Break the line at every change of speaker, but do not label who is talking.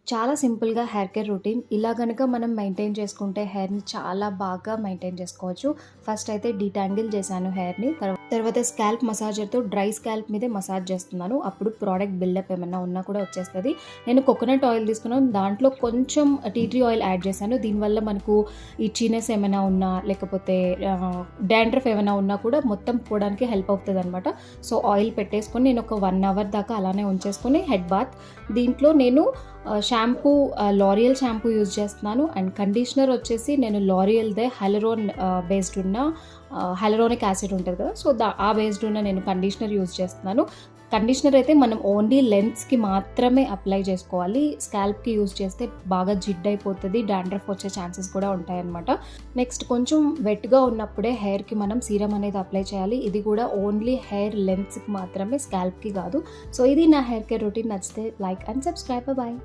చాలా సింపుల్‌గా hair care routine. ఇలా గనక మనం మెయింటైన్ చేసుకుంటే హెయిర్‌ని చాలా బాగా మెయింటైన్ చేసుకోవచ్చు. ఫస్ట్ అయితే డీటాంగిల్ చేశాను హెయిర్‌ని. తర్వాత స్కాల్ప్ మసాజర్‌తో డ్రై స్కాల్ప్ మీదే మసాజ్ చేస్తున్నాను. అప్పుడు ప్రోడక్ట్ బిల్డప్ ఏమన్నా ఉన్నా కూడా వచ్చేస్తది. నేను కోకోనట్ ఆయిల్ తీసుకున్నాను. దాంట్లో కొంచెం టీ ట్రీ ఆయిల్ యాడ్ చేశాను. దీనివల్ల మనకు ఇచ్ఛీనెస్ ఏమైనా ఉన్నా లేకపోతే డాండ్రఫ్ ఏమైనా ఉన్నా కూడా మొత్తం పోవడానికి హెల్ప్ అవుతదనమాట. సో, ఆయిల్ పెట్టేసుకొని నేను ఒక 1 అవర్ దాకా అలానే ఉంచేసుకొని హెడ్ బాత్. దీంట్లో నేను షాంపూ లారియల్ షాంపూ యూజ్ చేస్తున్నాను. అండ్ కండిషనర్ వచ్చేసి నేను లారియల్‌దే హైలరోన్ బేస్డ్ ఉన్న హైలరోనిక్ యాసిడ్ ఉంటది కదా! సో, ఆ బేస్డ్ ఉన్న నేను కండిషనర్ యూజ్ చేస్తున్నాను. కండిషనర్ అయితే మనం ఓన్లీ లెంత్స్‌కి మాత్రమే అప్లై చేసుకోవాలి. స్కాల్ప్‌కి యూజ్ చేస్తే బాగా జిడ్డయిపోతది. డాండ్రఫ్ వచ్చే ఛాన్సెస్ కూడా ఉంటాయన్నమాట. నెక్స్ట్ కొంచెం వెట్‌గా ఉన్నప్పుడే హెయిర్‌కి మనం సీరమ్ అనేది అప్లై చేయాలి. ఇది కూడా ఓన్లీ హెయిర్ లెంత్స్‌కి మాత్రమే, స్కాల్ప్‌కి కాదు. సో, ఇది నా హెయిర్ కేర్ రొటీన్. నచ్చితే లైక్ అండ్ సబ్స్క్రైబ్. బాయ్.